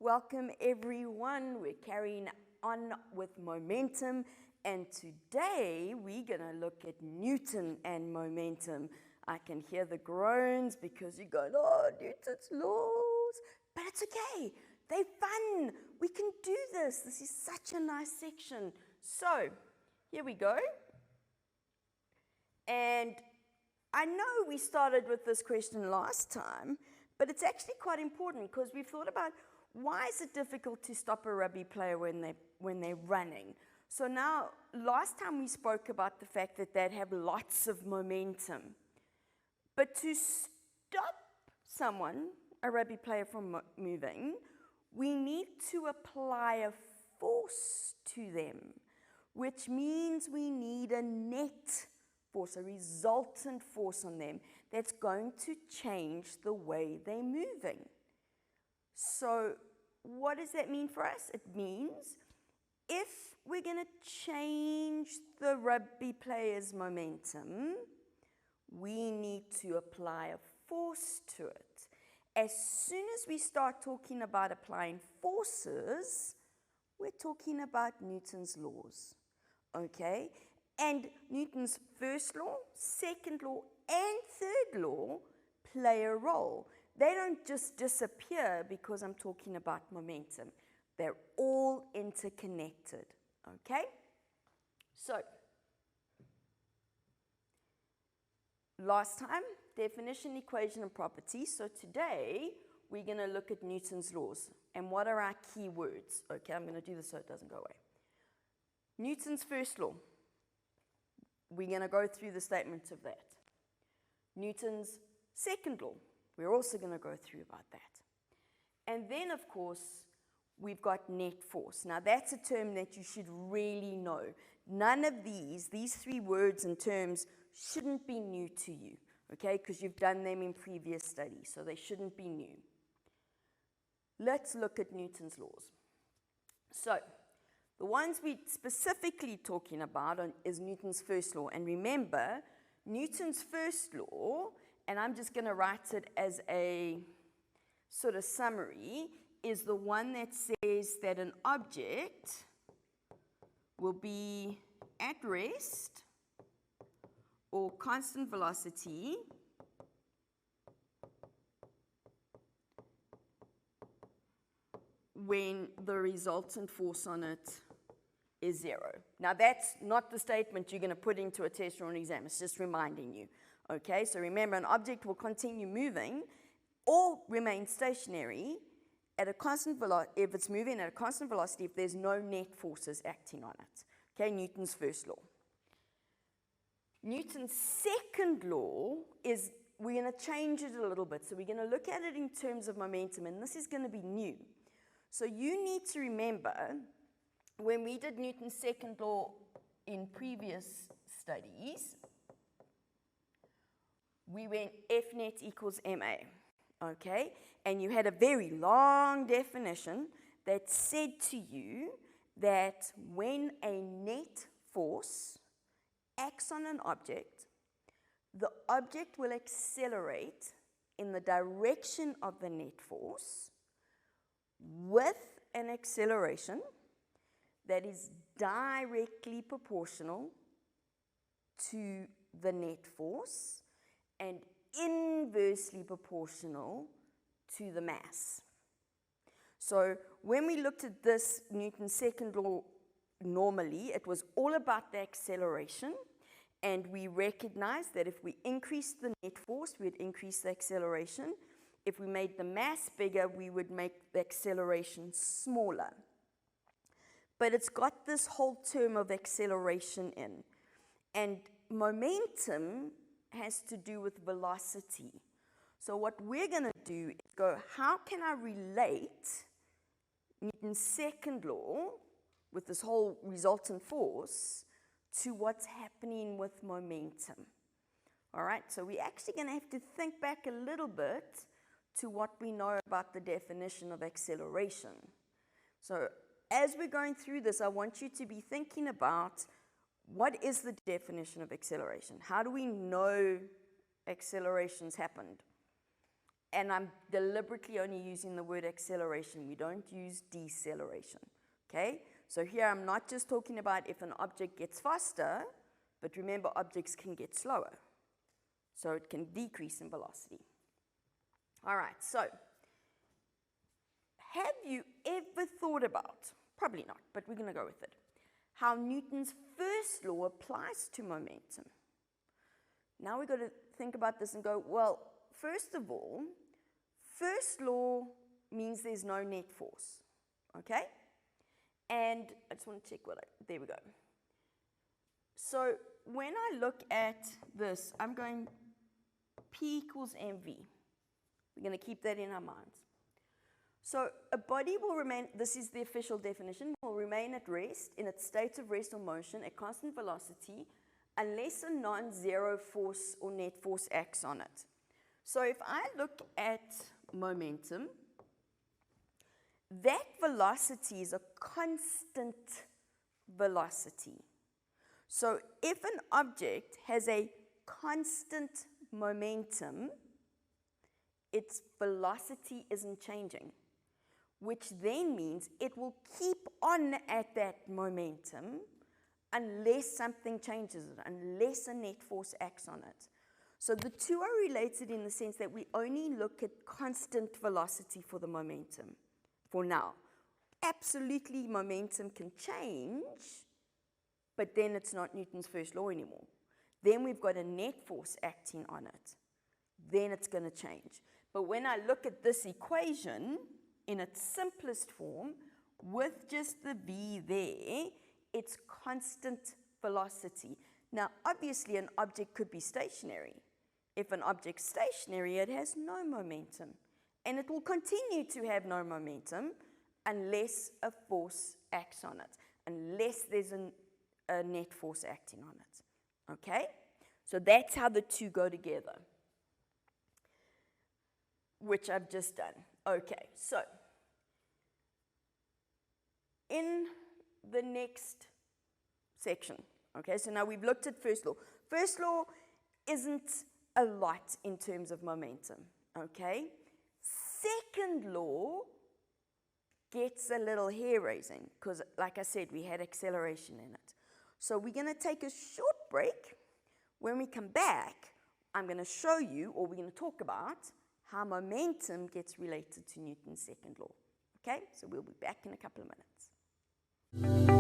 Welcome everyone. We're carrying on with momentum, and today we're going to look at Newton and momentum. I can hear the groans because you're going, oh, Newton's laws. But it's okay. They're fun. We can do this. This is such a nice section. So, here we go. And I know we started with this question last time, but it's actually quite important because we've thought about why is it difficult to stop a rugby player when they're running? So now, last time we spoke about the fact that they'd have lots of momentum. But to stop someone, a rugby player, from moving, we need to apply a force to them, which means we need a net force, a resultant force on them that's going to change the way they're moving. So what does that mean for us? It means if we're going to change the rugby player's momentum, we need to apply a force to it. As soon as we start talking about applying forces, we're talking about Newton's laws, okay? And Newton's first law, second law, and third law play a role. They don't just disappear because I'm talking about momentum. They're all interconnected, okay? So, last time, definition, equation, and property. So today, we're going to look at Newton's laws. And what are our key words? Okay, I'm going to do this so it doesn't go away. Newton's first law. We're going to go through the statement of that. Newton's second law. We're also going to go through about that. And then, of course, we've got net force. Now, that's a term that you should really know. None of these three words and terms shouldn't be new to you, okay, because you've done them in previous studies, so they shouldn't be new. Let's look at Newton's laws. So, the ones we're specifically talking about is Newton's first law. And remember, Newton's first law, and I'm just going to write it as a sort of summary, is the one that says that an object will be at rest or constant velocity when the resultant force on it is 0. Now, that's not the statement you're going to put into a test or an exam. It's just reminding you. Okay, so remember, an object will continue moving or remain stationary at a constant velocity if it's moving at a constant velocity if there's no net forces acting on it. Okay, Newton's first law. Newton's second law is, we're going to change it a little bit. So we're going to look at it in terms of momentum, and this is going to be new. So you need to remember, when we did Newton's second law in previous studies, we went F net equals ma, okay? And you had a very long definition that said to you that when a net force acts on an object, the object will accelerate in the direction of the net force with an acceleration that is directly proportional to the net force and inversely proportional to the mass. So when we looked at this Newton's second law normally, it was all about the acceleration, and we recognized that if we increased the net force, we'd increase the acceleration. If we made the mass bigger, we would make the acceleration smaller. But it's got this whole term of acceleration in. And momentum has to do with velocity. So what we're going to do is go, how can I relate Newton's second law with this whole resultant force to what's happening with momentum? All right, so we're actually going to have to think back a little bit to what we know about the definition of acceleration. So as we're going through this, I want you to be thinking about what is the definition of acceleration? How do we know accelerations happened? And I'm deliberately only using the word acceleration. We don't use deceleration, okay? So here I'm not just talking about if an object gets faster, but remember objects can get slower. So it can decrease in velocity. All right, so have you ever thought about, probably not, but we're going to go with it, how Newton's first law applies to momentum? Now we've got to think about this and go, well, first of all, first law means there's no net force, okay? And I just want to check there we go. So when I look at this, I'm going P equals mv. We're going to keep that in our minds. So a body will remain, this is the official definition, will remain at rest, in its state of rest or motion at constant velocity, unless a non-zero force or net force acts on it. So if I look at momentum, that velocity is a constant velocity. So if an object has a constant momentum, its velocity isn't changing, which then means it will keep on at that momentum unless something changes it, unless a net force acts on it. So the two are related in the sense that we only look at constant velocity for the momentum for now. Absolutely, momentum can change, but then it's not Newton's first law anymore. Then we've got a net force acting on it. Then it's going to change. But when I look at this equation in its simplest form, with just the v there, it's constant velocity. Now, obviously, an object could be stationary. If an object's stationary, it has no momentum. And it will continue to have no momentum unless a force acts on it, unless there's a net force acting on it. Okay? So that's how the two go together, which I've just done. Okay, so in the next section, okay, so now we've looked at first law. First law isn't a lot in terms of momentum, okay? Second law gets a little hair-raising because, like I said, we had acceleration in it. So we're going to take a short break. When we come back, I'm going to show you, or we're going to talk about, how momentum gets related to Newton's second law. Okay? So we'll be back in a couple of minutes.